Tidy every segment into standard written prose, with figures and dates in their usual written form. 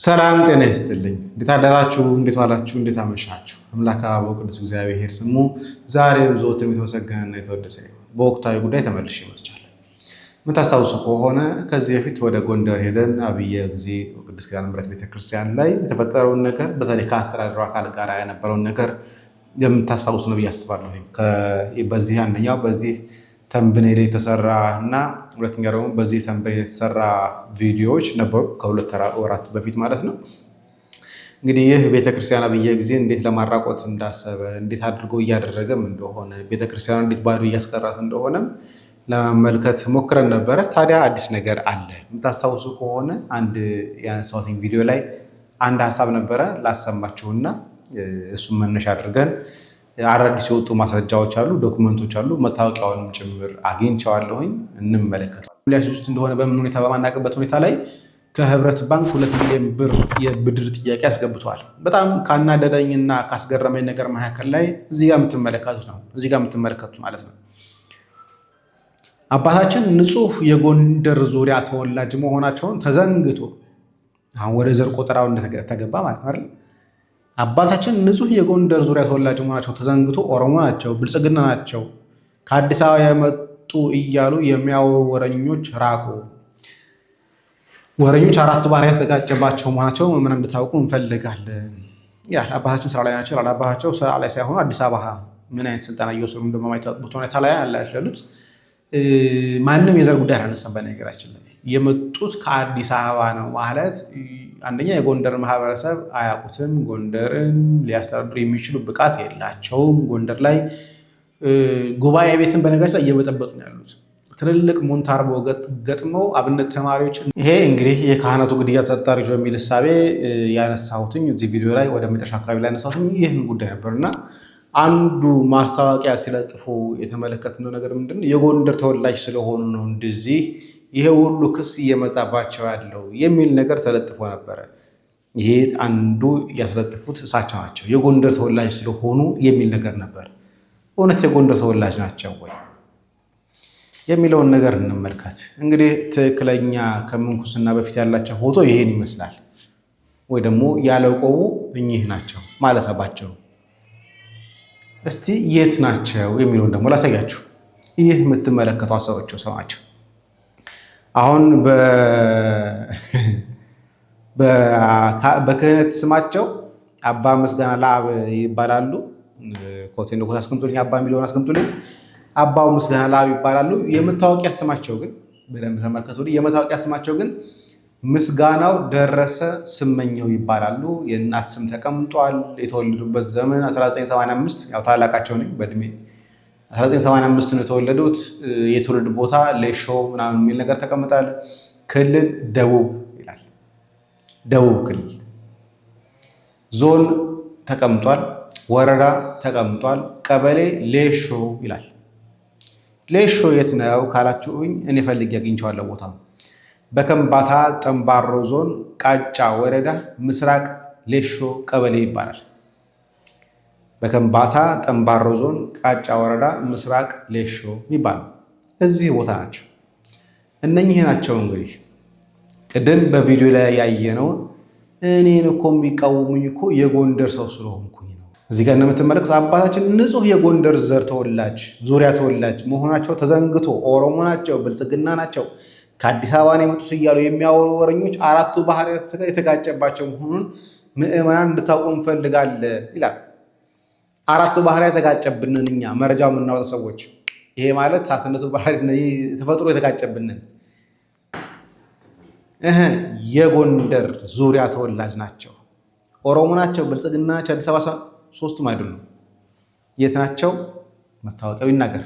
ሰላም ጤና ይስጥልኝ። እንዴት አደራችሁ? እንዴት ዋላችሁ? እንዴት አመሻችሁ? አምላክ አበው ቅዱስ እግዚአብሔር ስሙ ዛሬም ዘወትርም የተመሰገነና የተወደሰ ይሁን። በወቅታዊ ጉዳይ ተመልሼ መጥቻለሁ። የምታስታውሱ ከሆነ ከዚህ በፊት ወደ ጎንደር ሄደን አብየ ጊዜ ቅድስት ኪዳነ ምሕረት ቤተክርስቲያን ላይ የተፈጠረውን ነገር በተለይ ከአስተዳደሩ አካል ጋር የነበረውን ነገር የምታስታውሱ ነው ብዬ አስባለሁ። በዚህ አንደኛው በዚህ ተምብኔል የተሰራ እና ሁለተኛ ደግሞ በዚህ ተምብኔል የተሰራ ቪዲዮዎች ነበሩ ከሁለት ወራት በፊት ማለት ነው። እንግዲህ ይህ ቤተክርስቲያን አብየ ጊዜ እንዴት ለማራቆት እንዳሰበ እንዴት አድርጎ እያደረገም እንደሆነ ቤተክርስቲያኑ እንዴት ባዶ እያስቀራት እንደሆነም ለመመልከት ሞክረን ነበረ። ታዲያ አዲስ ነገር አለ። የምታስታውሱ ከሆነ አንድ ያነሳሁት ቪዲዮ ላይ አንድ ሀሳብ ነበረ ላሰማችሁና እሱም መነሻ አድርገን አዳዲስ የወጡ ማስረጃዎች አሉ፣ ዶክመንቶች አሉ። መታወቂያውንም ጭምር አግኝቼዋለሁኝ። እንመለከታለን። ሊያስይዙት እንደሆነ በምን ሁኔታ በማናውቅበት ሁኔታ ላይ ከህብረት ባንክ 2 ሚሊዮን ብር የብድር ጥያቄ አስገብተዋል። በጣም ካናደደኝና ካስገረመኝ ነገር መካከል ላይ እዚህ ጋር የምትመለከቱት ነው። እዚህ ጋር የምትመለከቱት ማለት ነው። አባታችን ንጹህ የጎንደር ዙሪያ ተወላጅ መሆናቸውን ተዘንግቶ አሁን ወደ ዘር ቆጠራው እንደተገባ ማለት ነው አይደል? አባታችን ንጹህ የጎንደር ዙሪያ ተወላጅ መሆናቸው ተዘንግቶ ኦሮሞ ናቸው፣ ብልጽግና ናቸው፣ ከአዲስ አበባ የመጡ እያሉ የሚያወሩ ወረኞች ራቁ። ወረኞች አራቱ ባህሪያት የተጋጨባቸው መሆናቸው ምን እንድታውቁ እንፈልጋለን። ያ አባታችን ስራ ላይ ናቸው። አባታቸው ስራ ላይ ሳይሆኑ አዲስ አበባ ምን አይነት ስልጠና እየወሰዱ እንደማይታወቁበት ሁኔታ ላይ ያሉት። ማንም የዘር ጉዳይ አላነሳም። በነገራችን ላይ የመጡት ከአዲስ አበባ ነው ማለት አንደኛ የጎንደር ማህበረሰብ አያውቁትም። ጎንደርን ሊያስተዳድሩ የሚችሉ ብቃት የላቸውም። ጎንደር ላይ ጉባኤ ቤትን በነገራችን ላይ እየበጠበጡ ነው ያሉት። ትልልቅ ሞንታርቦ ገጥመው አብነት ተማሪዎች ይሄ እንግዲህ የካህናቱ ግድያ ተጠርጣሪዎች በሚል እሳቤ ያነሳሁትኝ እዚህ ቪዲዮ ላይ ወደ መጨረሻ አካባቢ ላይ ያነሳሁትኝ ይህን ጉዳይ ነበርና አንዱ ማስታወቂያ ሲለጥፉ የተመለከትነው ነገር ምንድነው? የጎንደር ተወላጅ ስለሆኑ ነው እንደዚህ ይሄ ሁሉ ክስ እየመጣባቸው ያለው የሚል ነገር ተለጥፎ ነበረ። ይሄ አንዱ ያስለጥፉት እሳቸው ናቸው። የጎንደር ተወላጅ ስለሆኑ የሚል ነገር ነበር። እውነት የጎንደር ተወላጅ ናቸው ወይ የሚለውን ነገር እንመልከት። እንግዲህ ትክክለኛ ከምንኩስና በፊት ያላቸው ፎቶ ይሄን ይመስላል፣ ወይ ደግሞ ያለቆቡ እኚህ ናቸው ማለት አባቸው። እስቲ የት ናቸው የሚለውን ደግሞ ላሳያችሁ። ይህ የምትመለከቷቸው ሰዎች ስማቸው አሁን በክህነት ስማቸው አባ ምስጋና ለአብ ይባላሉ። ኮቴን ኮት አስቀምጡልኝ፣ አባ የሚለውን አስቀምጡልኝ። አባው ምስጋና ለአብ ይባላሉ። የመታወቂያ ስማቸው ግን በደንብ ተመልከቱልኝ። የመታወቂያ ስማቸው ግን ምስጋናው ደረሰ ስመኘው ይባላሉ። የእናት ስም ተቀምጧል። የተወለዱበት ዘመን 1985፣ ያው ታላቃቸው ነኝ በእድሜ 1985 ነው የተወለዱት። የትውልድ ቦታ ሌሾ ምናምን የሚል ነገር ተቀምጧል። ክልል ደቡብ ይላል፣ ደቡብ ክልል። ዞን ተቀምጧል፣ ወረዳ ተቀምጧል፣ ቀበሌ ሌሾ ይላል። ሌሾ የት ነው ካላችሁኝ እኔ ፈልጌ አግኝቼዋለሁ ቦታ በከምባታ ጠምባሮ ዞን ቃጫ ወረዳ ምስራቅ ሌሾ ቀበሌ ይባላል። በከምባታ ጠምባሮ ዞን ቃጫ ወረዳ ምስራቅ ሌሾ ይባላል። እዚህ ቦታ ናቸው። እነኚህ ናቸው እንግዲህ ቅድም በቪዲዮ ላይ ያየነውን እኔን እኮ የሚቃወሙኝ እኮ የጎንደር ሰው ስለሆንኩኝ ነው። እዚህ ጋር እንደምትመለከቱት አባታችን ንጹህ የጎንደር ዘር ተወላጅ ዙሪያ ተወላጅ መሆናቸው ተዘንግቶ ኦሮሞ ናቸው፣ ብልጽግና ናቸው፣ ከአዲስ አበባ ነው የመጡት እያሉ የሚያወሩ ወረኞች አራቱ ባህሪያት የተጋጨባቸው መሆኑን ምዕመናን እንድታውቁ እንፈልጋለን ይላል። አራቱ ባህሪያት የተጋጨብንን እኛ መረጃው የምናወጣ ሰዎች፣ ይሄ ማለት ሳትነቱ ባህሪ ተፈጥሮ የተጋጨብንን የጎንደር ዙሪያ ተወላጅ ናቸው፣ ኦሮሞ ናቸው፣ ብልጽግና ናቸው፣ አዲስ አበባ ሶስቱም አይደሉም። የት ናቸው? መታወቂያው ይናገር።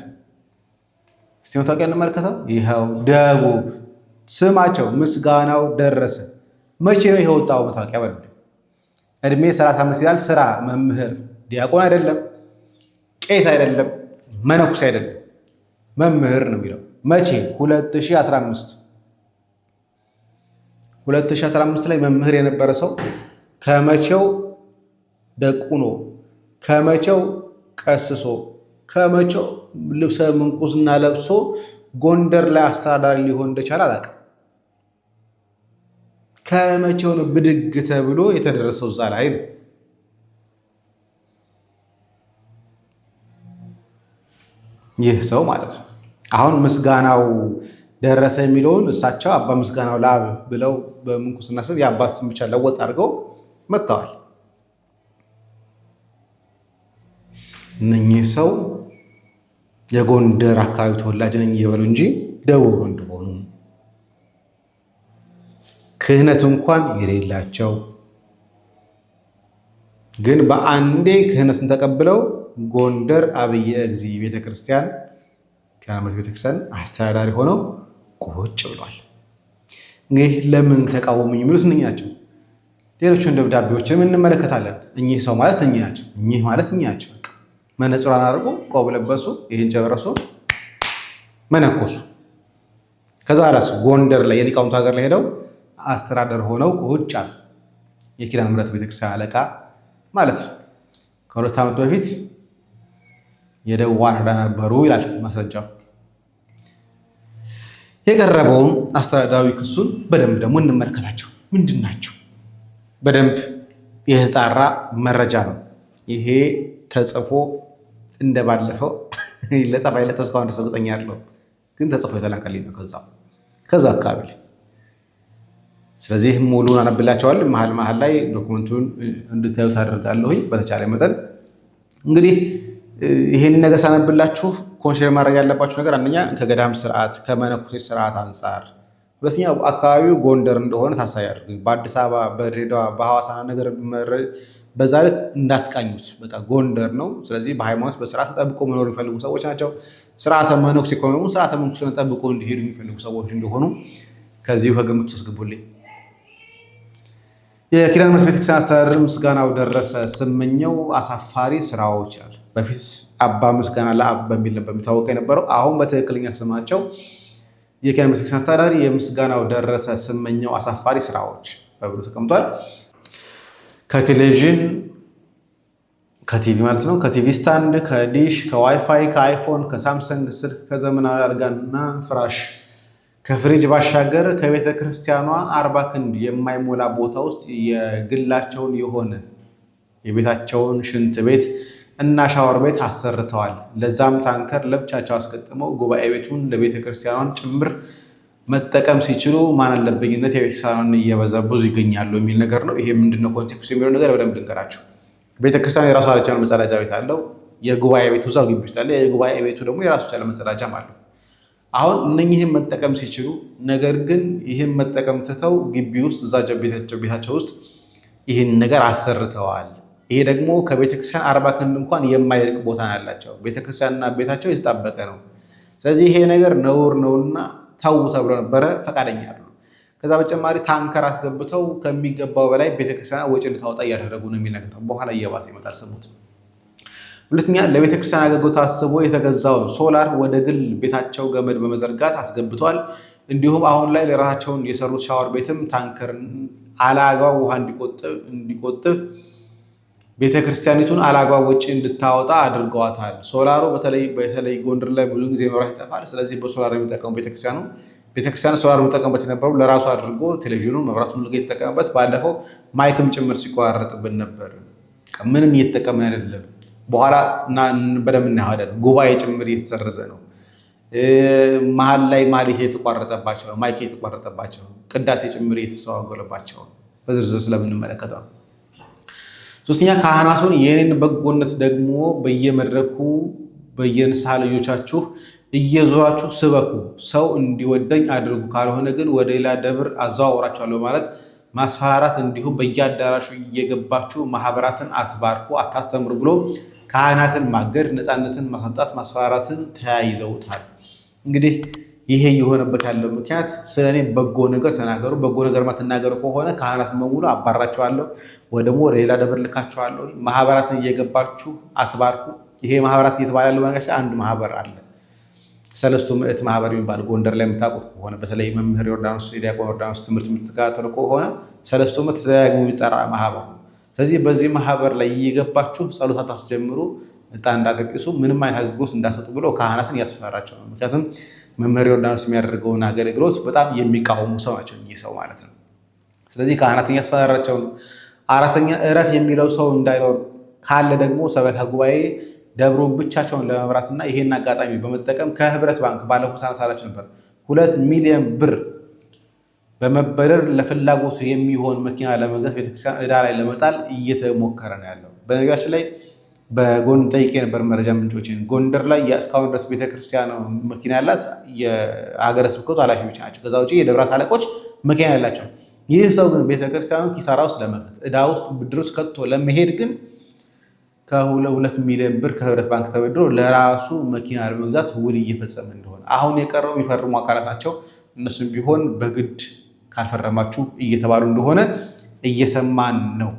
እስቲ መታወቂያ እንመልከተው። ይኸው ደቡብ። ስማቸው ምስጋናው ደረሰ። መቼ ነው ይሄ ወጣው መታወቂያ? በሉ እድሜ 35 ይላል። ስራ መምህር፣ ዲያቆን አይደለም፣ ቄስ አይደለም፣ መነኩስ አይደለም፣ መምህር ነው የሚለው። መቼ? 2015 ላይ መምህር የነበረ ሰው ከመቼው ደቁኖ ከመቼው ቀስሶ ከመቼው ልብሰ ምንኩስና ለብሶ ጎንደር ላይ አስተዳዳሪ ሊሆን እንደቻለ አላውቅም። ከመቼው ነው ብድግ ተብሎ የተደረሰው? እዛ ላይ ነው። ይህ ሰው ማለት ነው። አሁን ምስጋናው ደረሰ የሚለውን እሳቸው አባ ምስጋናው ለአብ ብለው በምንኩስና ስር የአባት ስም ብቻ ለወጥ አድርገው መጥተዋል። እነኚህ ሰው የጎንደር አካባቢ ተወላጅ ነኝ እየበሉ እንጂ ደቡብ እንደሆኑ ክህነት እንኳን የሌላቸው ግን በአንዴ ክህነቱን ተቀብለው ጎንደር አብየ እግዚእ ቤተክርስቲያን ኪዳነ ምሕረት ቤተክርስቲያን አስተዳዳሪ ሆነው ቁጭ ብሏል። እንግዲህ ለምን ተቃወሙኝ የሚሉት እነኚህ ናቸው። ሌሎቹን ደብዳቤዎችንም እንመለከታለን። እኚህ ሰው ማለት እኚህ ናቸው። እኚህ ማለት እኚህ ናቸው። መነጽሯን አድርጎ ቆብ ለበሱ፣ ይህን ጨበረሱ፣ መነኮሱ። ከዛ ራስ ጎንደር ላይ የሊቃውንቱ ሀገር ላይ ሄደው አስተዳደር ሆነው ቁጭ አሉ። የኪዳነ ምሕረት ቤተክርስቲያን አለቃ ማለት ነው። ከ2 ዓመት በፊት የደቡብ ዋና ነበሩ ይላል ማስረጃው። የቀረበውን አስተዳዳዊ ክሱን በደንብ ደግሞ እንመለከታቸው። ምንድን ናቸው? በደንብ የተጣራ መረጃ ነው ይሄ። ተጽፎ እንደባለፈው ለጠፋ ይለጠ እስካሁን ድረስ እርግጠኛ ያለው ግን ተጽፎ የተላከልኝ ነው ከዛ አካባቢ ላይ። ስለዚህ ሙሉን አነብላቸዋል። መሀል ላይ ዶክመንቱን እንድታዩት አደርጋለሁኝ በተቻለ መጠን። እንግዲህ ይሄን ነገር ሳነብላችሁ ኮንሽር ማድረግ ያለባችሁ ነገር አንደኛ ከገዳም ስርዓት ከመነኩሴ ስርዓት አንጻር፣ ሁለተኛ አካባቢው ጎንደር እንደሆነ ታሳቢ አድርጉ። በአዲስ አበባ፣ በድሬዳዋ፣ በሐዋሳ ነገር በዛ ልክ እንዳትቃኙት። በቃ ጎንደር ነው። ስለዚህ በሃይማኖት በስርዓት ተጠብቆ መኖር የሚፈልጉ ሰዎች ናቸው። ስርዓተ መነኩሴ ከሆኑ ስርዓተ መነኩሴን ጠብቆ እንዲሄዱ የሚፈልጉ ሰዎች እንደሆኑ ከዚሁ ከግምት ውስጥ ግቡልኝ። የኪዳነ ምሕረት ቤተክርስቲያን አስተዳደር ምስጋናው ደረሰ ስመኘው አሳፋሪ ስራዎች ይላል። በፊት አባ ምስጋና ለአብ በሚል ነበር የሚታወቀው የነበረው። አሁን በትክክለኛ ስማቸው የኪዳነ ምሕረት ቤተክርስቲያን አስተዳዳሪ የምስጋናው ደረሰ ስመኘው አሳፋሪ ስራዎች በብሎ ተቀምጧል። ከቴሌቪዥን ከቲቪ ማለት ነው፣ ከቲቪ ስታንድ፣ ከዲሽ፣ ከዋይፋይ፣ ከአይፎን፣ ከሳምሰንግ ስልክ፣ ከዘመናዊ አልጋና ፍራሽ፣ ከፍሪጅ ባሻገር ከቤተ ክርስቲያኗ 40 ክንድ የማይሞላ ቦታ ውስጥ የግላቸውን የሆነ የቤታቸውን ሽንት ቤት እና ሻወር ቤት አሰርተዋል። ለዛም ታንከር ለብቻቸው አስገጥመው ጉባኤ ቤቱን ለቤተ ክርስቲያኗን ጭምር መጠቀም ሲችሉ ማን አለበኝነት የቤተክርስቲያኗን እየበዘበዙ ይገኛሉ የሚል ነገር ነው። ይሄ ምንድነው ኮንቴክስት የሚለው ነገር በደንብ ልንገራችሁ። ቤተክርስቲያኑ የራሱ አለቻለ መጸዳጃ ቤት አለው። የጉባኤ ቤቱ እዛው ግቢ ውስጥ አለ። የጉባኤ ቤቱ ደግሞ የራሱ ቻለ መጸዳጃም አለው። አሁን እነኚህን መጠቀም ሲችሉ፣ ነገር ግን ይህን መጠቀም ትተው ግቢ ውስጥ እዛ ቤታቸው ውስጥ ይህን ነገር አሰርተዋል። ይሄ ደግሞ ከቤተክርስቲያን 40 ክንድ እንኳን የማይርቅ ቦታ ያላቸው ቤተክርስቲያንና ቤታቸው የተጣበቀ ነው። ስለዚህ ይሄ ነገር ነውር ነውና ታው ተብሎ ነበረ፣ ፈቃደኛ አይደሉ። ከዛ በተጨማሪ ታንከር አስገብተው ከሚገባው በላይ ቤተክርስቲያን ወጪ እንድታወጣ እያደረጉ ነው የሚል ነገር ነው። በኋላ እየባሰ ይመጣል ስሙት። ሁለተኛ ለቤተክርስቲያን አገልግሎት አስቦ የተገዛውን ሶላር ወደ ግል ቤታቸው ገመድ በመዘርጋት አስገብቷል። እንዲሁም አሁን ላይ ለራሳቸውን የሰሩት ሻወር ቤትም ታንከርን አላግባብ ውሃ እንዲቆጥብ ቤተክርስቲያኒቱን አላግባብ ወጪ እንድታወጣ አድርገዋታል። ሶላሩ በተለይ ጎንደር ላይ ብዙ ጊዜ መብራት ይጠፋል። ስለዚህ በሶላር የሚጠቀሙ ቤተክርስቲያኑ ሶላር የሚጠቀምበት የነበረው ለራሱ አድርጎ ቴሌቪዥኑን መብራቱን ልገ የተጠቀምበት። ባለፈው ማይክም ጭምር ሲቆራረጥብን ነበር። ምንም እየተጠቀምን አይደለም። በኋላ በደምብ እናያለን። ጉባኤ ጭምር እየተሰረዘ ነው። መሀል ላይ ማሌት የተቋረጠባቸው ነው። ማይክ የተቋረጠባቸው፣ ቅዳሴ ጭምር እየተስተዋጎለባቸው በዝርዝር ስለምንመለከተው ነው። ሶስተኛ ካህናቱን የኔን በጎነት ደግሞ በየመድረኩ በየንስሐ ልጆቻችሁ እየዞራችሁ ስበኩ፣ ሰው እንዲወደኝ አድርጉ፣ ካልሆነ ግን ወደ ሌላ ደብር አዘዋውራችኋለሁ ማለት ማስፈራራት፣ እንዲሁም በየአዳራሹ እየገባችሁ ማህበራትን አትባርኩ፣ አታስተምሩ ብሎ ካህናትን ማገድ፣ ነፃነትን ማሳጣት፣ ማስፈራራትን ተያይዘውታል። እንግዲህ ይሄ የሆነበት ያለው ምክንያት ስለኔ በጎ ነገር ተናገሩ፣ በጎ ነገር ማትናገሩ ከሆነ ካህናትን በሙሉ አባራቸዋለሁ ወይ ደግሞ ወደ ሌላ ደብር ልካቸዋለሁ፣ ማህበራትን እየገባችሁ አትባርኩ። ይሄ ማህበራት እየተባለ ያለው በነገራችን አንድ ማህበር አለ፣ ሰለስቱ ምዕት ማህበር የሚባል ጎንደር ላይ የምታውቁት ከሆነ በተለይ መምህር ዮርዳኖስ የዲያቆን ዮርዳኖስ ትምህርት የምትከታተሉ ከሆነ ሰለስቱ ምዕት ደጋግሞ የሚጠራ ማህበር ነው። ስለዚህ በዚህ ማህበር ላይ እየገባችሁ ጸሎት አታስጀምሩ፣ ዕጣን እንዳትቀሱ፣ ምንም አይነት አገልግሎት እንዳሰጡ ብሎ ካህናትን ያስፈራራቸው ነው። ምክንያቱም መምህር ዮርዳኖስ የሚያደርገውን አገልግሎት በጣም የሚቃወሙ ሰው ናቸው እኚህ ሰው ማለት ነው። ስለዚህ ካህናትን እያስፈራራቸው ነው። አራተኛ እረፍ የሚለው ሰው እንዳይኖር ካለ ደግሞ ሰበካ ጉባኤ ደብሩን ብቻቸውን ለመምራትና ይሄን አጋጣሚ በመጠቀም ከህብረት ባንክ ባለፉት ሳነሳላችሁ ነበር 2 ሚሊዮን ብር በመበደር ለፍላጎቱ የሚሆን መኪና ለመግዛት ቤተክርስቲያን ዕዳ ላይ ለመጣል እየተሞከረ ነው ያለው። በነገራችን ላይ በጎን ጠይቄ ነበር መረጃ ምንጮችን። ጎንደር ላይ እስካሁን ድረስ ቤተክርስቲያን መኪና ያላት የሀገረ ስብከቱ ኃላፊዎች ናቸው። ከዛ ውጭ የደብራት አለቆች መኪና ያላቸው። ይህ ሰው ግን ቤተክርስቲያኑ ኪሳራ ውስጥ ለመክተት ዕዳ ውስጥ ብድር ውስጥ ከቶ ለመሄድ ግን ከ2 ሚሊዮን ብር ከህብረት ባንክ ተበድሮ ለራሱ መኪና ለመግዛት ውል እየፈጸመ እንደሆነ አሁን የቀረው የሚፈርሙ አካላት ናቸው። እነሱም ቢሆን በግድ ካልፈረማችሁ እየተባሉ እንደሆነ እየሰማን ነው።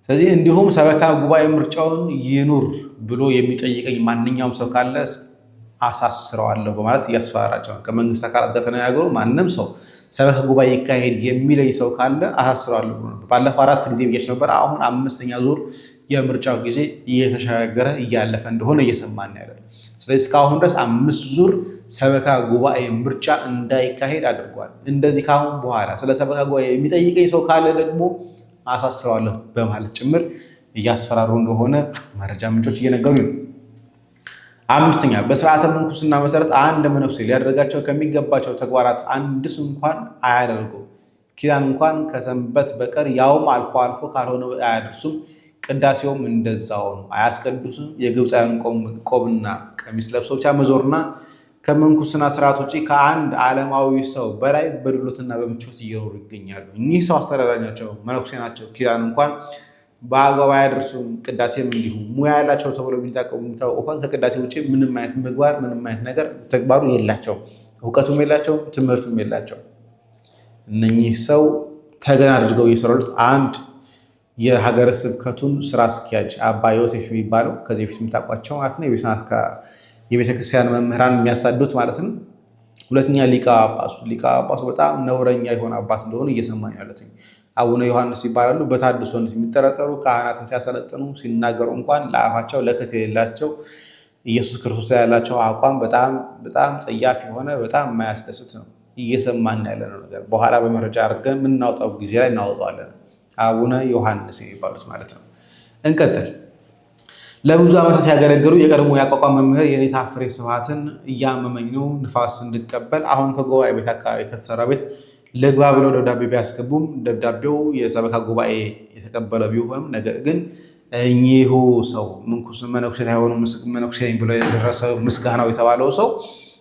ስለዚህ እንዲሁም ሰበካ ጉባኤ ምርጫውን ይኑር ብሎ የሚጠይቀኝ ማንኛውም ሰው ካለ አሳስረዋለሁ በማለት እያስፈራራቸው ነው። ከመንግስት አካላት ጋር ተነጋግሮ ማንም ሰው ሰበካ ጉባኤ ይካሄድ የሚለኝ ሰው ካለ አሳስረዋለሁ ብሎ ነበር። ባለፈው 4 ጊዜ ብያችሁ ነበር። አሁን 5ኛ ዙር የምርጫው ጊዜ እየተሻገረ እያለፈ እንደሆነ እየሰማን ያለ። ስለዚህ እስካሁን ድረስ 5 ዙር ሰበካ ጉባኤ ምርጫ እንዳይካሄድ አድርጓል። እንደዚህ ካሁን በኋላ ስለ ሰበካ ጉባኤ የሚጠይቀኝ ሰው ካለ ደግሞ አሳስረዋለሁ በማለት ጭምር እያስፈራሩ እንደሆነ መረጃ ምንጮች እየነገሩ ነው። 5ኛ በስርዓተ ምንኩስና መሰረት አንድ መነኩሴ ሊያደርጋቸው ከሚገባቸው ተግባራት አንድስ እንኳን አያደርጉም። ኪዳን እንኳን ከሰንበት በቀር ያውም አልፎ አልፎ ካልሆነ አያደርሱም። ቅዳሴውም እንደዛው ነው፣ አያስቀድሱም። የግብፃውያን ቆብና ቀሚስ ለብሰው ብቻ መዞርና ከምንኩስና ስርዓት ውጭ ከአንድ ዓለማዊ ሰው በላይ በድሎትና በምቾት እየኖሩ ይገኛሉ። እኚህ ሰው አስተዳዳሪ ናቸው፣ መነኩሴ ናቸው። ኪዳን እንኳን በአግባብ አያደርሱም። ቅዳሴም እንዲሁ ሙያ ያላቸው ተብሎ የሚታወቁ እንኳን ከቅዳሴ ውጭ ምንም አይነት ምግባር ምንም አይነት ነገር ተግባሩ የላቸውም። እውቀቱም የላቸው፣ ትምህርቱም የላቸው። እነኚህ ሰው ተገን አድርገው እየሰሩት አንድ የሀገረ ስብከቱን ስራ አስኪያጅ አባ ዮሴፍ የሚባለው ከዚህ በፊት የምታውቋቸው ማለት ነው። የቤተክርስቲያን መምህራን የሚያሳዱት ማለት ነው። 2ኛ ሊቀ ጳጳሱ በጣም ነውረኛ የሆነ አባት እንደሆኑ እየሰማኝ ያለት አቡነ ዮሐንስ ይባላሉ። በታድሶነት የሚጠረጠሩ ካህናትን ሲያሰለጥኑ ሲናገሩ እንኳን ለአፋቸው ለከት የሌላቸው ኢየሱስ ክርስቶስ ላይ ያላቸው አቋም በጣም ጸያፍ የሆነ በጣም የማያስደስት ነው። እየሰማን ያለ ነው ነገር በኋላ በመረጃ አድርገን የምናወጣው ጊዜ ላይ እናወጣዋለን። አቡነ ዮሐንስ የሚባሉት ማለት ነው። እንቀጥል። ለብዙ ዓመታት ያገለገሉ የቀድሞ የአቋቋም መምህር የኔታ ፍሬ ስብሐትን እያመመኝ ነው ንፋስ እንድቀበል አሁን ከጉባኤ ቤት አካባቢ ከተሰራ ቤት ልግባ ብለው ደብዳቤ ቢያስገቡም ደብዳቤው የሰበካ ጉባኤ የተቀበለ ቢሆንም ነገር ግን እኚሁ ሰው መነኩሴ ሳይሆኑ መነኩሴ ብሎ የደረሰው ምስጋናው የተባለው ሰው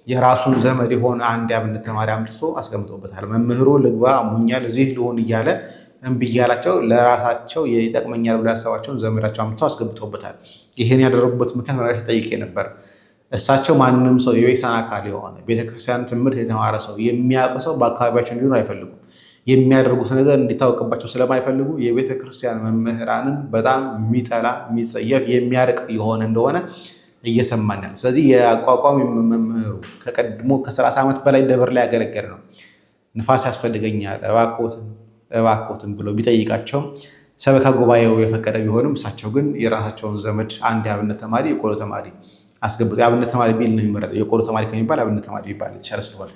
የራሱን ዘመድ የሆነ አንድ የአብነት ተማሪ አምጥቶ አስቀምጦበታል። መምህሩ ልግባ አሞኛል እዚህ ልሆን እያለ እምቢ እያላቸው ለራሳቸው ይጠቅመኛል ብሎ ያሰባቸውን ዘመዳቸው አምጥተው አስገብተውበታል። ይህን ያደረጉበት ምክንያት መራሽ ጠይቄ ነበር። እሳቸው ማንም ሰው የቤተክርስቲያን አካል የሆነ ቤተክርስቲያን ትምህርት የተማረ ሰው የሚያውቅ ሰው በአካባቢያቸው እንዲሆን አይፈልጉም። የሚያደርጉት ነገር እንዲታወቅባቸው ስለማይፈልጉ የቤተክርስቲያን መምህራንን በጣም የሚጠላ የሚጸየፍ የሚያርቅ የሆነ እንደሆነ እየሰማን ያለ። ስለዚህ የአቋቋም መምህሩ ከቀድሞ ከ30 ዓመት በላይ ደብር ላይ ያገለገለ ነው። ንፋስ ያስፈልገኛል እባክዎትን ብሎ ቢጠይቃቸው ሰበካ ጉባኤው የፈቀደ ቢሆንም እሳቸው ግን የራሳቸውን ዘመድ አንድ የአብነት ተማሪ የቆሎ ተማሪ አስገብቶ የአብነት ተማሪ ቢል ነው የሚመረጠው። የቆሎ ተማሪ ከሚባል አብነት ተማሪ ቢባል የተሻለ ስለሆነ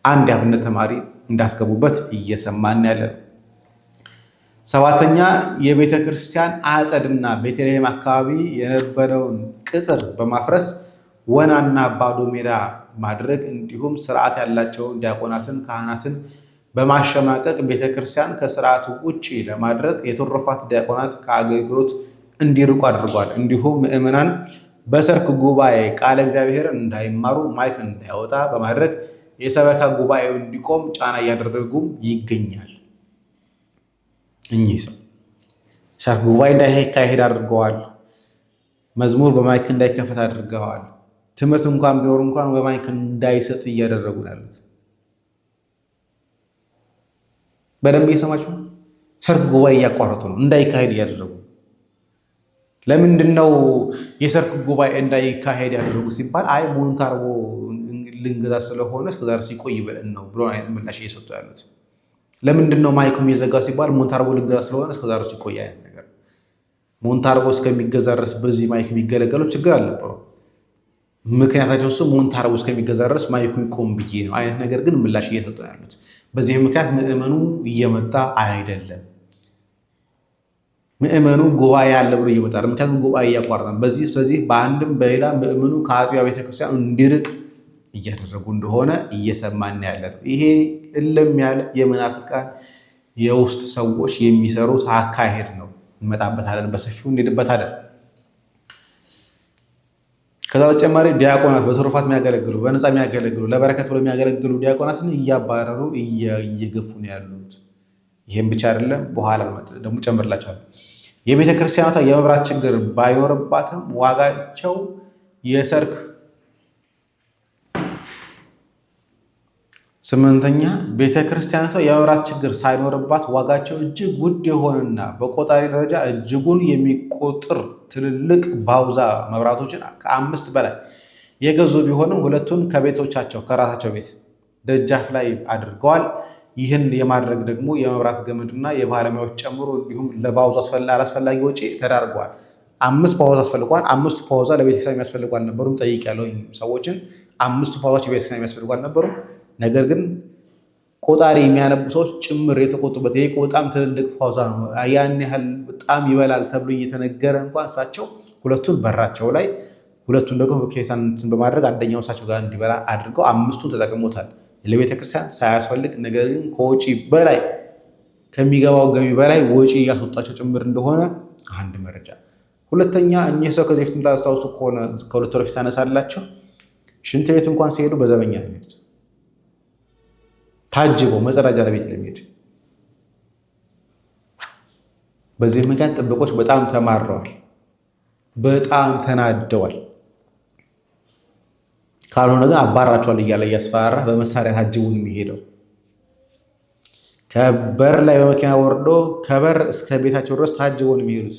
አንድ የአብነት ተማሪ እንዳስገቡበት እየሰማን ያለ ነው። 7ኛ የቤተ ክርስቲያን አጸድና ቤተልሔም አካባቢ የነበረውን ቅጽር በማፍረስ ወናና ባዶ ሜዳ ማድረግ እንዲሁም ስርዓት ያላቸውን ዲያቆናትን ካህናትን በማሸማቀቅ ቤተክርስቲያን ከስርዓቱ ውጪ ለማድረግ የትሩፋት ዲያቆናት ከአገልግሎት እንዲርቁ አድርጓል። እንዲሁም ምዕመናን በሰርክ ጉባኤ ቃለ እግዚአብሔር እንዳይማሩ ማይክ እንዳይወጣ በማድረግ የሰበካ ጉባኤው እንዲቆም ጫና እያደረጉም ይገኛል። እኚህ ሰው ሰርክ ጉባኤ እንዳይካሄድ አድርገዋል። መዝሙር በማይክ እንዳይከፈት አድርገዋል። ትምህርት እንኳን ቢኖር እንኳን በማይክ እንዳይሰጥ እያደረጉ ያሉት በደንብ እየሰማችሁ ሰርክ ጉባኤ እያቋረጡ ነው፣ እንዳይካሄድ እያደረጉ። ለምንድን ነው የሰርክ ጉባኤ እንዳይካሄድ ያደረጉ ሲባል አይ ሞንታርቦ ልንገዛ ስለሆነ እስከዛሬ ሲቆይ ብለን ነው ብሎ አይነት ምላሽ እየሰጡ ያሉት። ለምንድን ነው ማይኩም የዘጋ ሲባል ሞንታርቦ ልንገዛ ስለሆነ እስከዛሬ ሲቆይ አይነት ነገር። ሞንታርቦ እስከሚገዛ ድረስ በዚህ ማይክ ቢገለገሉ ችግር አልነበረው። ምክንያታቸው እሱ ሞንታርቦ እስከሚገዛ ድረስ ማይኩ ይቆም ብዬ ነው አይነት ነገር ግን ምላሽ እየሰጡ ያሉት። በዚህ ምክንያት ምዕመኑ እየመጣ አይደለም። ምዕመኑ ጉባኤ አለ ብሎ እየመጣ ነው። ምክንያቱም ጉባኤ እያቋረጠ በዚህ ስለዚህ በአንድም በሌላ ምዕመኑ ከአጥቢያ ቤተክርስቲያን እንዲርቅ እያደረጉ እንደሆነ እየሰማን ያለ ነው። ይሄ እልም ያለ የመናፍቃን የውስጥ ሰዎች የሚሰሩት አካሄድ ነው። እንመጣበታለን፣ በሰፊው እንሄድበታለን። ከዛ በተጨማሪ ዲያቆናት በትሩፋት የሚያገለግሉ በነፃ የሚያገለግሉ ለበረከት ብሎ የሚያገለግሉ ዲያቆናትን እያባረሩ እየገፉ ነው ያሉት። ይህም ብቻ አይደለም፣ በኋላ ደግሞ ጨምርላቸዋል። የቤተ ክርስቲያኗ የመብራት ችግር ባይኖርባትም ዋጋቸው የሰርክ 8ኛ ቤተ ክርስቲያኗ የመብራት ችግር ሳይኖርባት ዋጋቸው እጅግ ውድ የሆነና በቆጣሪ ደረጃ እጅጉን የሚቆጥር ትልልቅ ባውዛ መብራቶችን ከ5 በላይ የገዙ ቢሆንም ሁለቱን ከቤቶቻቸው ከራሳቸው ቤት ደጃፍ ላይ አድርገዋል። ይህን የማድረግ ደግሞ የመብራት ገመድና የባለሙያዎች ጨምሮ እንዲሁም ለባውዛ አላስፈላጊ ወጪ ተዳርገዋል። 5 ፓውዛ አስፈልጓል። 5 ፓውዛ ለቤተክርስቲያን የሚያስፈልጉ አልነበሩም። ጠይቄያለሁ ሰዎችን። 5 ፓውዛዎች ለቤተክርስቲያን የሚያስፈልጉ አልነበሩም። ነገር ግን ቆጣሪ የሚያነቡ ሰዎች ጭምር የተቆጡበት ይሄ በጣም ትልልቅ ፓውዛ ነው፣ ያን ያህል በጣም ይበላል ተብሎ እየተነገረ እንኳን እሳቸው ሁለቱን በራቸው ላይ ሁለቱን ደግሞ በኬሳንትን በማድረግ አንደኛው እሳቸው ጋር እንዲበላ አድርገው 5ቱን ተጠቅሞታል። ለቤተ ክርስቲያን ሳያስፈልግ ነገር ግን ከወጪ በላይ ከሚገባው ገቢ በላይ ወጪ እያስወጣቸው ጭምር እንደሆነ አንድ መረጃ። ሁለተኛ እኚህ ሰው ከዚህ በፊት ታስታውሱ ከሆነ ከሁለት ወር በፊት ሳነሳላቸው ሽንት ቤት እንኳን ሲሄዱ በዘበኛ ነው የሚሄዱት፣ ታጅበው መጸዳጃ ቤት ለሚሄድ። በዚህ ምክንያት ጥበቆች በጣም ተማረዋል፣ በጣም ተናደዋል። ካልሆነ ግን አባራቸዋል እያለ እያስፈራራ በመሳሪያ ታጅቡን የሚሄደው ከበር ላይ በመኪና ወርዶ ከበር እስከ ቤታቸው ድረስ ታጅቡን የሚሄዱት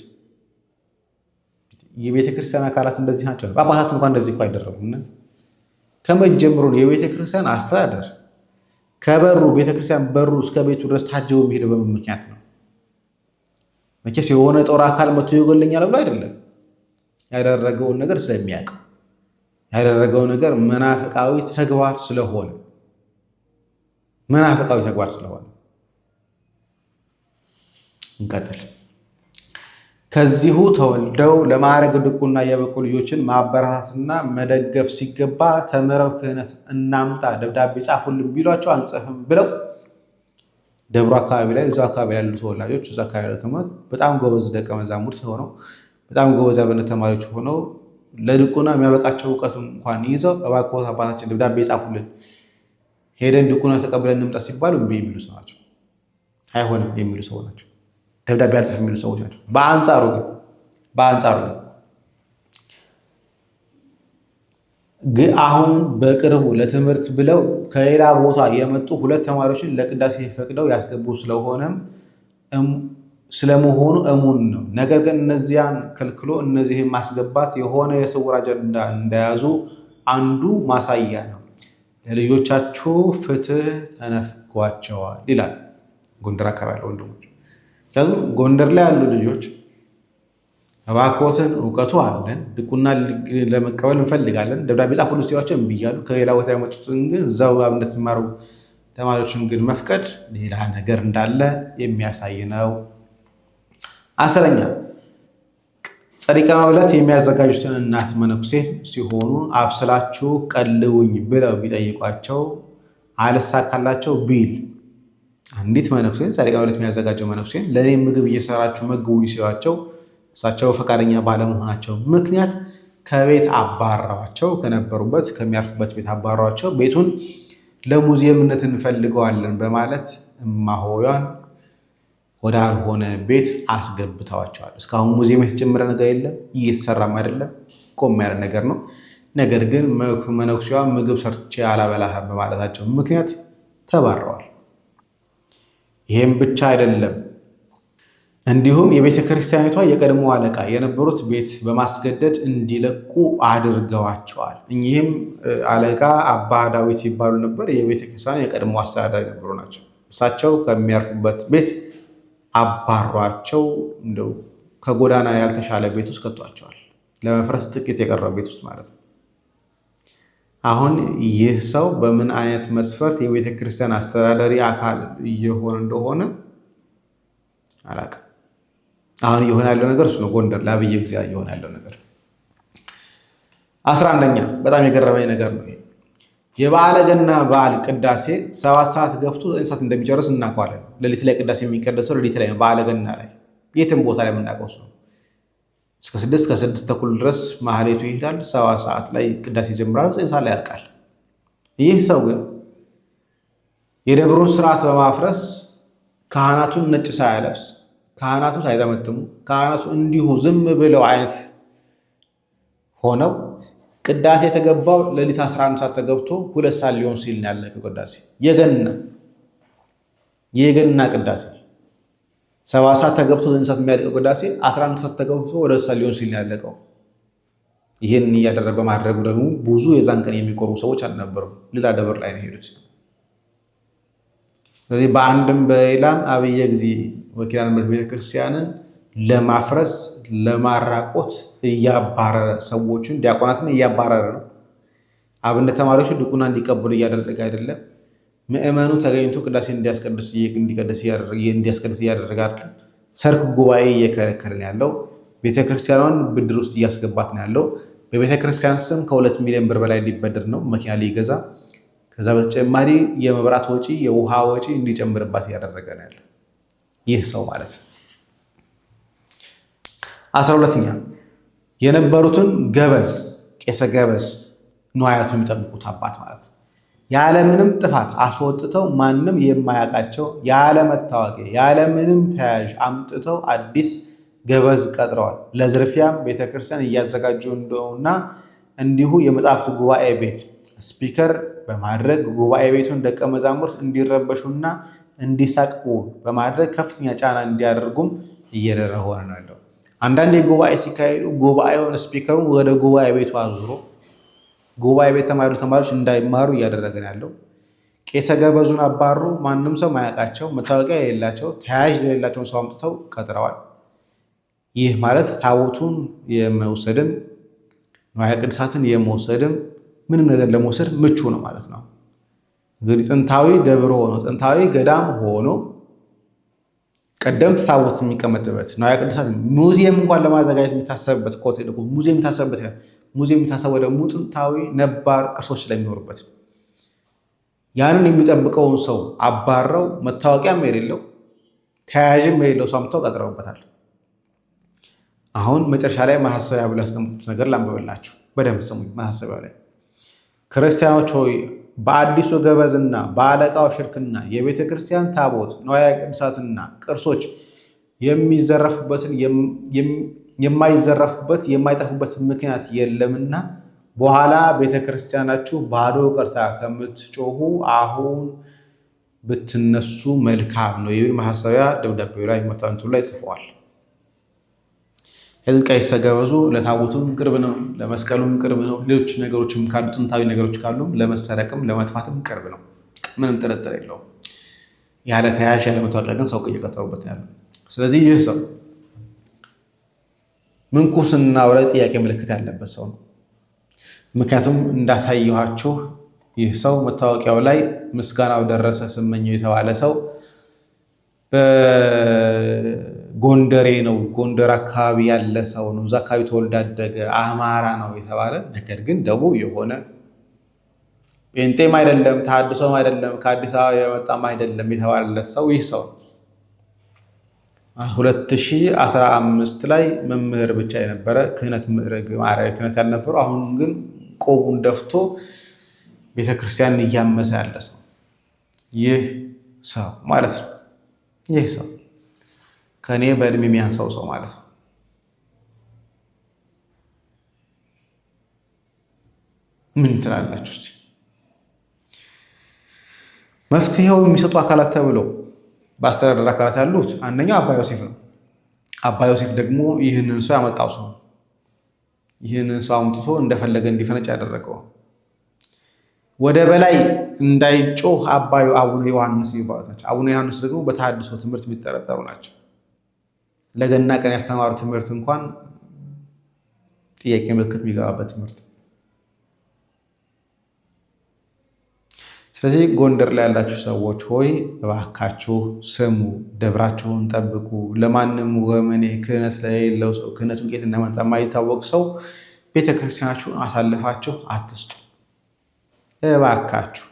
የቤተክርስቲያን አካላት እንደዚህ ናቸው። ጳጳሳት እንኳን እንደዚህ እኮ አይደረጉም። ከመጀመሩ የቤተክርስቲያን አስተዳደር ከበሩ ቤተክርስቲያን በሩ እስከ ቤቱ ድረስ ታጅቡ የሚሄደው በምን ምክንያት ነው? መቼስ የሆነ ጦር አካል መጥቶ ይጎለኛል ብሎ አይደለም። ያደረገውን ነገር ስለሚያውቅ ያደረገው ነገር መናፍቃዊ ተግባር ስለሆነ እንቀጥል። ከዚሁ ተወልደው ለማዕረግ ድቁና የበቁ ልጆችን ማበረታትና መደገፍ ሲገባ ተምረው ክህነት እናምጣ ደብዳቤ ጻፉልን ቢሏቸው አንጽፍም ብለው ደብሩ አካባቢ ላይ እዛ አካባቢ ያሉ ተወላጆች እዛ አካባቢ ያሉ ተማሪዎች በጣም ጎበዝ ደቀ መዛሙርት ሆነው በጣም ጎበዝ ያበነ ተማሪዎች ሆነው ለድቁና የሚያበቃቸው እውቀት እንኳን ይዘው እባክዎት አባታችን ደብዳቤ ጻፉልን ሄደን ድቁና ተቀብለን እንምጣ ሲባሉ እምቢ የሚሉ ሰው ናቸው። አይሆንም የሚሉ ሰው ናቸው። ደብዳቤ አልጽፍ የሚሉ ሰዎች ናቸው። በአንጻሩ ግን አሁን በቅርቡ ለትምህርት ብለው ከሌላ ቦታ የመጡ 2 ተማሪዎችን ለቅዳሴ ፈቅደው ያስገቡ ስለመሆኑ እሙን ነው። ነገር ግን እነዚያን ከልክሎ እነዚህን ማስገባት የሆነ የስውር አጀንዳ እንደያዙ አንዱ ማሳያ ነው። ለልጆቻችሁ ፍትህ ተነፍጓቸዋል ይላል ጎንደር አካባቢ ያለው ወንድሞች። ምክንያቱም ጎንደር ላይ ያሉ ልጆች እባክዎትን እውቀቱ አለን፣ ድቁና ለመቀበል እንፈልጋለን፣ ደብዳቤ ጻፉልን ሲሏቸው እምቢ እያሉ ከሌላ ቦታ የመጡትን ግን እዛው አብነት የሚማሩ ተማሪዎችን ግን መፍቀድ ሌላ ነገር እንዳለ የሚያሳይ ነው። 10ኛ ጸሪቀ መብለት የሚያዘጋጁትን እናት መነኩሴ ሲሆኑ አብስላችሁ ቀልቡኝ ብለው ቢጠይቋቸው አልሳካላቸው ቢል አንዲት መነኩሴ ጸሪቀ መብለት የሚያዘጋጀው መነኩሴ ለእኔ ምግብ እየሰራችሁ መግቡኝ ሲሏቸው እሳቸው ፈቃደኛ ባለመሆናቸው ምክንያት ከቤት አባረዋቸው፣ ከነበሩበት ከሚያርፉበት ቤት አባረዋቸው። ቤቱን ለሙዚየምነት እንፈልገዋለን በማለት እማሆያን ወዳልሆነ ቤት አስገብተዋቸዋል። እስካሁን ሙዚየም የተጀመረ ነገር የለም፣ እየተሰራም አይደለም፣ ቆም ያለ ነገር ነው። ነገር ግን መነኩሴዋ ምግብ ሰርቼ አላበላህም በማለታቸው ምክንያት ተባረዋል። ይህም ብቻ አይደለም፣ እንዲሁም የቤተ ክርስቲያኒቷ የቀድሞ አለቃ የነበሩት ቤት በማስገደድ እንዲለቁ አድርገዋቸዋል። እኚህም አለቃ አባ ዳዊት ይባሉ ነበር። የቤተ ክርስቲያን የቀድሞ አስተዳዳሪ ነበሩ ናቸው። እሳቸው ከሚያርፉበት ቤት አባሯቸው፣ እንደው ከጎዳና ያልተሻለ ቤት ውስጥ ከቷቸዋል። ለመፍረስ ጥቂት የቀረው ቤት ውስጥ ማለት ነው። አሁን ይህ ሰው በምን አይነት መስፈርት የቤተ ክርስቲያን አስተዳዳሪ አካል እየሆነ እንደሆነ አላውቅም። አሁን እየሆነ ያለው ነገር እሱ ነው። ጎንደር ለአብይ ጊዜ እየሆነ ያለው ነገር 11ኛ በጣም የገረመኝ ነገር ነው። የበዓለ ገና በዓል ቅዳሴ 7 ሰዓት ገብቶ 9 ሰዓት እንደሚጨርስ እናውቀዋለን። ሌሊት ላይ ቅዳሴ የሚቀደሰው ሌሊት ላይ ነው። በዓለ ገና ላይ የትም ቦታ ላይ የምናውቀው እሱ ነው። እስከ 6 ከ6 ተኩል ድረስ ማህሌቱ ይሄዳል። 7 ሰዓት ላይ ቅዳሴ ይጀምራል። 9 ሰዓት ላይ ያልቃል። ይህ ሰው ግን የደብሩን ስርዓት በማፍረስ ካህናቱን ነጭ ሳያለብስ፣ ካህናቱ ሳይጠመጥሙ፣ ካህናቱ እንዲሁ ዝም ብለው አይነት ሆነው ቅዳሴ የተገባው ሌሊት 11 ሰዓት ተገብቶ 2 ሰዓት ሊሆን ሲል ነው ያለቀው ቅዳሴ። የገና ቅዳሴ 7 ሰዓት ተገብቶ 9 ሰዓት የሚያልቀው ቅዳሴ 11 ሰዓት ተገብቶ 2 ሰዓት ሊሆን ሲል ነው ያለቀው። ይህን እያደረገ በማድረጉ ደግሞ ብዙ የዛን ቀን የሚቆርቡ ሰዎች አልነበሩም። ሌላ ደብር ላይ ነው ሄዱት። ስለዚህ በአንድም በሌላም አብየ ጊዜ ወኪላነ ምሕረት ቤተክርስቲያንን ለማፍረስ ለማራቆት እያባረረ ሰዎችን ዲያቆናትን እያባረረ ነው። አብነት ተማሪዎቹ ድቁና እንዲቀበሉ እያደረገ አይደለም። ምእመኑ ተገኝቶ ቅዳሴ እንዲያስቀድስ እያደረገ አይደለም። ሰርክ ጉባኤ እየከለከለን ያለው ቤተክርስቲያኗን ብድር ውስጥ እያስገባት ነው ያለው። በቤተክርስቲያን ስም ከ2 ሚሊዮን ብር በላይ ሊበደር ነው መኪና ሊገዛ። ከዛ በተጨማሪ የመብራት ወጪ የውሃ ወጪ እንዲጨምርባት እያደረገ ነው ያለው ይህ ሰው ማለት ነው። 12ኛ የነበሩትን ገበዝ ቄሰ ገበዝ ንዋያቱ የሚጠብቁት አባት ማለት ነው። ያለምንም ጥፋት አስወጥተው ማንም የማያውቃቸው ያለመታወቂያ ያለምንም ተያዥ አምጥተው አዲስ ገበዝ ቀጥረዋል። ለዝርፊያም ቤተክርስቲያን እያዘጋጁ እንደሆነና እንዲሁ የመጽሐፍት ጉባኤ ቤት ስፒከር በማድረግ ጉባኤ ቤቱን ደቀ መዛሙርት እንዲረበሹና እንዲሳቅቁ በማድረግ ከፍተኛ ጫና እንዲያደርጉም እየደረሰ ሆነ ነው ያለው። አንዳንድ ጉባኤ ሲካሄዱ ጉባኤውን ስፒከሩን ወደ ጉባኤ ቤቱ አዙሮ ጉባኤ ቤት ተማሪዎች እንዳይማሩ እያደረገ ነው ያለው። ቄሰ ገበዙን አባሩ ማንም ሰው ማያውቃቸው መታወቂያ የሌላቸው ተያያዥ የሌላቸውን ሰው አምጥተው ቀጥረዋል። ይህ ማለት ታቦቱን የመውሰድም ንዋየ ቅድሳትን የመውሰድም ምንም ነገር ለመውሰድ ምቹ ነው ማለት ነው። እንግዲህ ጥንታዊ ደብር ሆኖ ጥንታዊ ገዳም ሆኖ ቀደምት ታቦት የሚቀመጥበት ንዋየ ቅድሳት ሙዚየም እንኳን ለማዘጋጀት የሚታሰብበት ሙዚየም የሚታሰበው ደግሞ ጥንታዊ ነባር ቅርሶች ስለሚኖሩበት ያንን የሚጠብቀውን ሰው አባረው መታወቂያም የሌለው ተያያዥም የሌለው ሰው አምጥተው ቀጥረውበታል። አሁን መጨረሻ ላይ ማሳሰቢያ ብለው ያስቀምጡት ነገር ላንብብላችሁ፣ በደንብ ስሙኝ። ማሳሰቢያው ላይ ክርስቲያኖች ሆይ በአዲሱ ገበዝና በአለቃው ሽርክና የቤተ ክርስቲያን ታቦት ንዋየ ቅድሳትና ቅርሶች የማይዘረፉበት የማይጠፉበት ምክንያት የለምና በኋላ ቤተ ክርስቲያናችሁ ባዶ ቀርታ ከምትጮሁ አሁን ብትነሱ መልካም ነው የሚል ማሳሰቢያ ደብዳቤው ላይ መታወንቱ ላይ ጽፈዋል። ቄሰ ገበዙ ለታቦቱም ቅርብ ነው፣ ለመስቀሉም ቅርብ ነው። ሌሎች ነገሮችም ካሉ ጥንታዊ ነገሮች ካሉ ለመሰረቅም ለመጥፋትም ቅርብ ነው። ምንም ጥርጥር የለውም። ያለ ተያያዥ ያለ መታወቂያ ግን ሰው እየቀጠሩበት ያለው። ስለዚህ ይህ ሰው ምንኩስናው ላይ ጥያቄ ምልክት ያለበት ሰው ነው። ምክንያቱም እንዳሳየኋችሁ ይህ ሰው መታወቂያው ላይ ምስጋናው ደረሰ ስመኘው የተባለ ሰው ጎንደሬ ነው፣ ጎንደር አካባቢ ያለ ሰው ነው፣ እዛ አካባቢ ተወልዶ ያደገ አማራ ነው የተባለ ነገር ግን ደቡብ የሆነ ጴንጤም አይደለም ተሐድሶም አይደለም ከአዲስ አበባ የመጣም አይደለም የተባለለት ሰው ይህ ሰው 2015 ላይ መምህር ብቻ የነበረ ክህነት ማዕረገ ክህነት ያልነበረው አሁን ግን ቆቡን ደፍቶ ቤተክርስቲያንን እያመሰ ያለ ሰው ይህ ሰው ማለት ነው። ይህ ሰው ከኔ በእድሜ የሚያንሰው ሰው ማለት ነው። ምን ትላላችሁ? መፍትሄው የሚሰጡ አካላት ተብለው በአስተዳደር አካላት ያሉት አንደኛው አባ ዮሴፍ ነው። አባ ዮሴፍ ደግሞ ይህንን ሰው ያመጣው ሰው፣ ይህንን ሰው አምጥቶ እንደፈለገ እንዲፈነጭ ያደረገው ወደ በላይ እንዳይጮህ አቡነ ዮሐንስ የሚባሉት ናቸው። አቡነ ዮሐንስ ደግሞ በተሐድሶ ትምህርት የሚጠረጠሩ ናቸው። ለገና ቀን ያስተማሩ ትምህርት እንኳን ጥያቄ ምልክት የሚገባበት ትምህርት ስለዚህ ጎንደር ላይ ያላችሁ ሰዎች ሆይ እባካችሁ ስሙ፣ ደብራችሁን ጠብቁ። ለማንም ወመኔ ክህነት ለሌለው ሰው ክህነቱን ጌት እንደመጣ የማይታወቅ ሰው ቤተክርስቲያናችሁን አሳልፋችሁ አትስጡ እባካችሁ።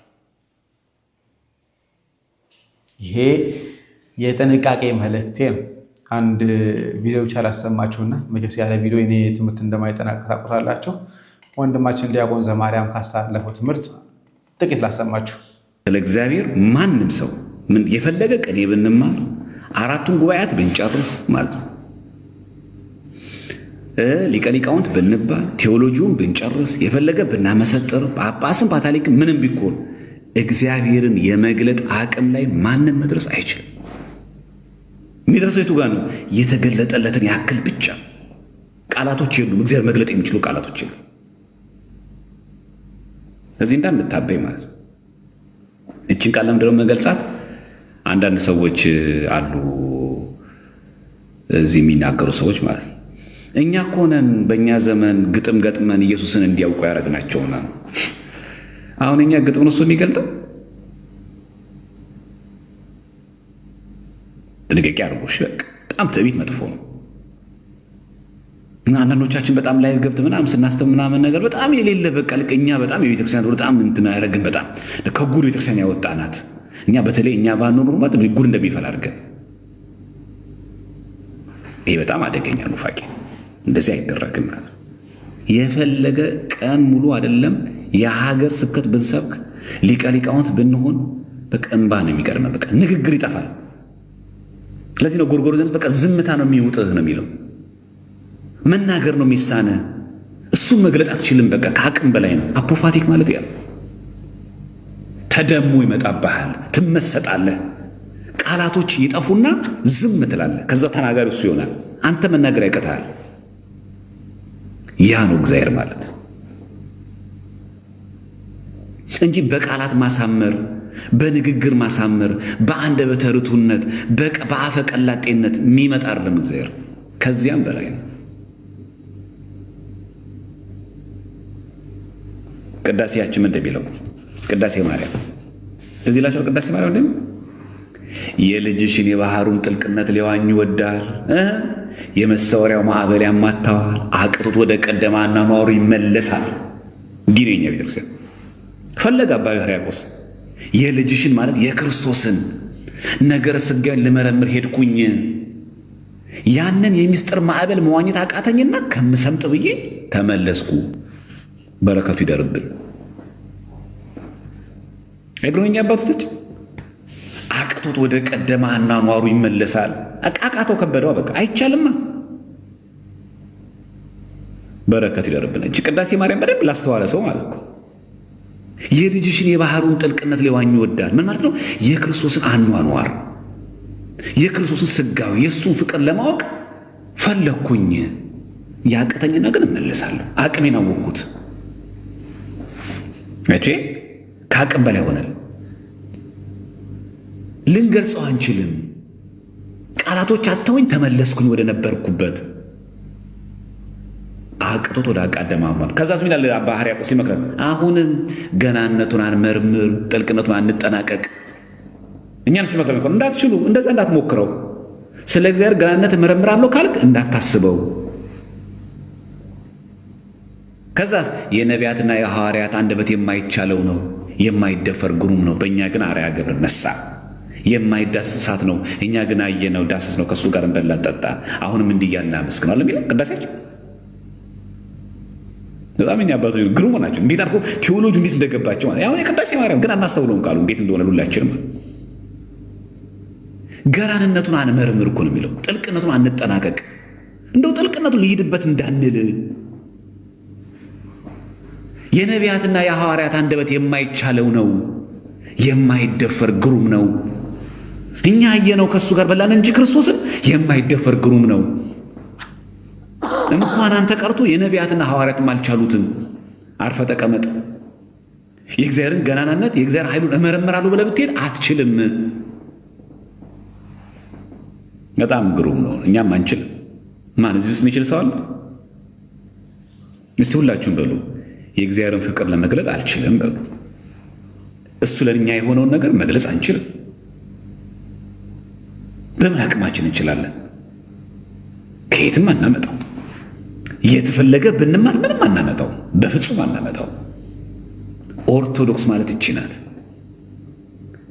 ይሄ የጥንቃቄ መልእክቴ ነው። አንድ ቪዲዮ ብቻ ላሰማችሁና መቼስ ያለ ቪዲዮ እኔ ትምህርት እንደማይጠናቀቅ ታውቁታላችሁ። ወንድማችን ዲያቆን ዘማርያም ካስተላለፈው ትምህርት ጥቂት ላሰማችሁ። ስለ እግዚአብሔር ማንም ሰው ምን የፈለገ ቅኔ ብንማር 4ቱን ጉባኤያት ብንጨርስ ማለት ነው፣ ሊቀ ሊቃውንት ብንባል ቴዎሎጂውን ብንጨርስ የፈለገ ብናመሰጥር ጳጳስም ፓትርያርክም ምንም ቢሆን እግዚአብሔርን የመግለጥ አቅም ላይ ማንም መድረስ አይችልም። የሚደርሰው የቱ ጋር ነው? የተገለጠለትን ያክል ብቻ። ቃላቶች የሉም። እግዚአብሔር መግለጥ የሚችሉ ቃላቶች የሉም። እዚህ እንዳንታበይ ማለት ነው። እቺን ቃል ለምንድነው መገልጻት? አንዳንድ ሰዎች አሉ እዚህ የሚናገሩ ሰዎች ማለት ነው። እኛ እኮ ነን በእኛ ዘመን ግጥም ገጥመን ኢየሱስን እንዲያውቁ ያደረግናቸውና አሁን እኛ ግጥም ነው እሱ የሚገልጠው። ጥንቃቄ አድርጎሽ በቃ በጣም ትዕቢት መጥፎ ነው። እና አንዳንዶቻችን በጣም ላይ ገብት ምናምን ስናስተም ምናምን ነገር በጣም የሌለ በቃ እኛ በጣም የቤተክርስቲያን በጣም እንትን ያደረግን በጣም ከጉድ ቤተክርስቲያን ያወጣናት እኛ በተለይ እኛ ባንኖር ማለት ጉድ እንደሚፈላ አድርገን። ይሄ በጣም አደገኛ ነው። ፋቂ እንደዚህ አይደረግም ማለት ነው። የፈለገ ቀን ሙሉ አይደለም የሀገር ስብከት ብንሰብክ ሊቀ ሊቃውንት ብንሆን በቃ እንባ ነው የሚቀርመን። በቃ ንግግር ይጠፋል። ለዚህ ነው ጎርጎርዮስ በቃ ዝምታ ነው የሚውጥህ ነው የሚለው። መናገር ነው የሚሳነ፣ እሱም መግለጥ አትችልም። በቃ ከአቅም በላይ ነው። አፖፋቲክ ማለት ያ ተደሞ ይመጣብሃል፣ ትመሰጣለህ፣ ቃላቶች ይጠፉና ዝም ትላለህ። ከዛ ተናጋሪው እሱ ይሆናል፣ አንተ መናገር ያቀታል። ያ ነው እግዚአብሔር ማለት እንጂ በቃላት ማሳመር፣ በንግግር ማሳመር፣ በአንደበተ ርቱዕነት፣ በአፈ ቀላጤነት የሚመጣ አይደለም እግዚአብሔር። ከዚያም በላይ ነው። ቅዳሴያችን ምን እንደሚለው ቅዳሴ ማርያም እዚህ ላቸው ቅዳሴ ማርያም እንደም የልጅሽን የባህሩን ጥልቅነት ሊዋኝ ይወዳል፣ የመሰወሪያው ማዕበል ያማታዋል፣ አቅቶት ወደ ቀደመ አኗኗሩ ይመለሳል። ዲኔኛ ቤተክርስቲያን ፈለገ አባ ሕርያቆስ የልጅሽን ማለት የክርስቶስን ነገረ ሥጋዌን ልመረምር ሄድኩኝ፣ ያንን የሚስጥር ማዕበል መዋኘት አቃተኝና ከምሰምጥ ብዬ ተመለስኩ። በረከቱ ይደርብን። እግሮኛ አባቶች አቅቶት ወደ ቀደመ አኗኗሩ ይመለሳል። አቃቃተው ከበደው በቃ አይቻልማ። በረከቱ ይደርብን። እቺ ቅዳሴ ማርያም በደንብ ላስተዋለ ሰው ማለት ነው የልጅሽን የባህሩን ጥልቅነት ሊዋኝ ይወዳል። ምን ማለት ነው? የክርስቶስን አኗኗር፣ የክርስቶስን ሥጋዌ፣ የእሱን ፍቅር ለማወቅ ፈለኩኝ። ያቀተኝና ግን እመለሳለሁ። አቅሜን አወቅኩት። መቼ ከአቅም በላይ ሆነ። ልንገልጸው አንችልም። ቃላቶች አተውኝ ተመለስኩኝ ወደ ነበርኩበት። አቅቶት ወደ አቃደማማል። ከዛስ ምን አለ አባ ሕርያቆስ ሲመክረን፣ አሁንም ገናነቱን አንመርምር፣ ጥልቅነቱን አንጠናቀቅ። እኛን ሲመክረን እንዳትችሉ፣ እንደዛ እንዳትሞክረው። ስለ እግዚአብሔር ገናነት እመረምራለሁ ካልክ እንዳታስበው። ከዛስ የነቢያትና የሐዋርያት አንደበት የማይቻለው ነው፣ የማይደፈር ግሩም ነው። በእኛ ግን አርአያ ገብረ ነሳ። የማይዳሰስ እሳት ነው፣ እኛ ግን አየነው፣ ዳሰስ ነው፣ ከእሱ ጋር እንበላ ጠጣ፣ አሁንም እንዲህ እያልን እናመስግነዋለን የሚለው ቅዳሴያችን በጣም እኛ አባቶች ግሩም ናቸው። እንዴት አድርጎ ቴዎሎጂ እንዴት እንደገባቸው ማለት አሁን የቅዳሴ ማርያም ግን አናስተውለውም ቃሉ እንዴት እንደሆነ ሁላችንም። ገናንነቱን አንመርምር እኮ ነው የሚለው። ጥልቅነቱን አንጠናቀቅ። እንደው ጥልቅነቱን ልሂድበት እንዳንል የነቢያትና የሐዋርያት አንደበት የማይቻለው ነው፣ የማይደፈር ግሩም ነው። እኛ አየነው ከእሱ ጋር በላን እንጂ ክርስቶስን የማይደፈር ግሩም ነው። እንኳን አንተ ቀርቶ የነቢያትና ሐዋርያትም አልቻሉትም። አርፈ ተቀመጥ። የእግዚአብሔርን ገናናነት የእግዚአብሔር ኃይሉን እመረምራለሁ ብለህ ብትሄድ አትችልም። በጣም ግሩም ነው። እኛም አንችልም። ማን እዚህ ውስጥ የሚችል ሰው አለ? እስቲ ሁላችሁም በሉ የእግዚአብሔርን ፍቅር ለመግለጥ አልችልም በሉ። እሱ ለኛ የሆነውን ነገር መግለጽ አንችልም። በምን አቅማችን እንችላለን? ከየትም አናመጣው። የተፈለገ ብንማር ምንም አናመጣው፣ በፍጹም አናመጣው። ኦርቶዶክስ ማለት እቺ ናት።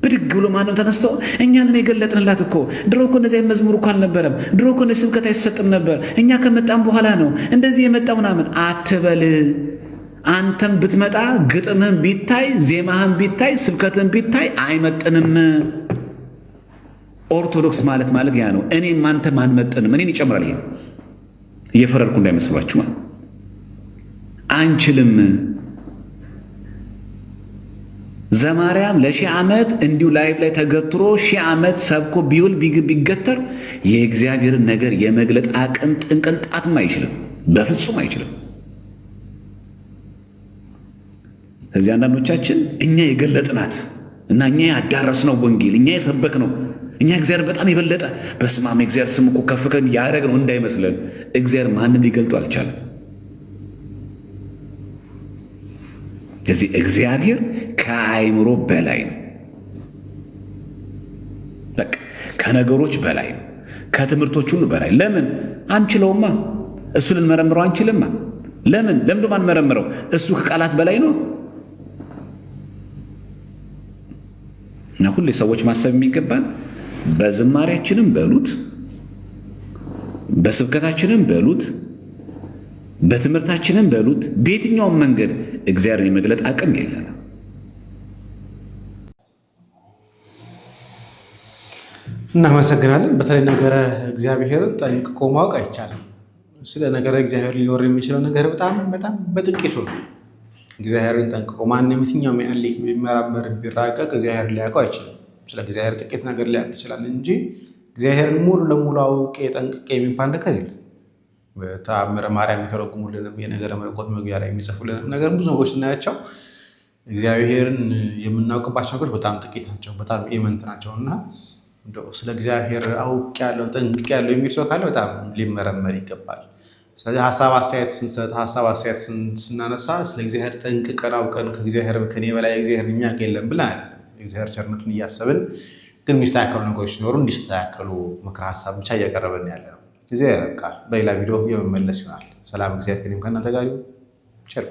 ብድግ ብሎ ማንም ተነስተው እኛንን የገለጥንላት እኮ ድሮ እኮ እንደዚህ መዝሙር እኮ አልነበረም፣ ድሮ እኮ እንደዚህ ስብከት አይሰጥም ነበር፣ እኛ ከመጣን በኋላ ነው እንደዚህ የመጣው ምናምን አትበል። አንተም ብትመጣ ግጥምህን ቢታይ፣ ዜማህን ቢታይ፣ ስብከትህን ቢታይ አይመጥንም። ኦርቶዶክስ ማለት ያ ነው። እኔም አንተም አንመጥንም። እኔን ይጨምራል። ይሄ እየፈረድኩ እንዳይመስላችሁ አንችልም። ዘማርያም ለሺህ ዓመት እንዲሁ ላይቭ ላይ ተገትሮ 1000 ዓመት ሰብኮ ቢውል ቢገተር የእግዚአብሔርን ነገር የመግለጥ አቅም ቅንጣትም አይችልም፣ በፍጹም አይችልም። ስለዚህ አንዳንዶቻችን እኛ የገለጥናት እና እኛ ያዳረስነው ወንጌል እኛ የሰበክነው እኛ እግዚአብሔር በጣም የበለጠ በስማም እግዚአብሔር ስም እኮ ከፍ ከፍ ያደረግነው እንዳይመስለን። እግዚአብሔር ማንም ሊገልጡ አልቻለም። ስለዚህ እግዚአብሔር ከአእምሮ በላይ ነው። በቃ ከነገሮች በላይ ነው፣ ከትምህርቶች ሁሉ በላይ። ለምን አንችለውማ? እሱ ልንመረምረው አንችልማ። ለምን አንመረምረው? እሱ ከቃላት በላይ ነው። እና ሁሌ ሰዎች ማሰብ የሚገባን በዝማሬያችንም በሉት፣ በስብከታችንም በሉት፣ በትምህርታችንም በሉት፣ በየትኛውም መንገድ እግዚአብሔርን የመግለጥ አቅም የለንም። እናመሰግናለን። በተለይ ነገረ እግዚአብሔርን ጠንቅቆ ማወቅ አይቻልም። ስለ ነገረ እግዚአብሔር ሊኖር የሚችለው ነገር በጣም በጥቂቱ ነው። እግዚአብሔርን ጠንቅቆ ማንም የትኛውም ያህል ቢመራመር ቢራቀቅ እግዚአብሔር ሊያውቀው አይችልም። ስለ እግዚአብሔር ጥቂት ነገር ሊያውቅ ይችላል እንጂ እግዚአብሔርን ሙሉ ለሙሉ አውቄ ጠንቅቄ የሚባል ነገር የለም። በተአምረ ማርያም የተረጉሙልንም የነገረ መለኮት መግቢያ ላይ የሚጽፉልን ነገር ብዙ ነገሮች ስናያቸው እግዚአብሔርን የምናውቅባቸው ነገሮች በጣም ጥቂት ናቸው፣ በጣም ኢምንት ናቸው። እና ስለ እግዚአብሔር አውቄያለሁ ጠንቅቄያለሁ የሚል ሰው ካለ በጣም ሊመረመር ይገባል። ስለዚህ ሀሳብ አስተያየት ስናነሳ ስለ እግዚአብሔር ጠንቅቀን አውቀን ከእግዚአብሔር ከኔ በላይ እግዚአብሔር የሚያውቅ የለም ብለን እግዚአብሔር ቸርነቱን እያሰብን ግን የሚስተካከሉ ነገሮች ሲኖሩ እንዲስተካከሉ ምክረ ሀሳብ ብቻ እያቀረበን ያለ ነው። ጊዜ በሌላ ቪዲዮ የመመለስ ይሆናል። ሰላም፣ እግዚአብሔር ከእናንተ ጋር ይሁን። ቸር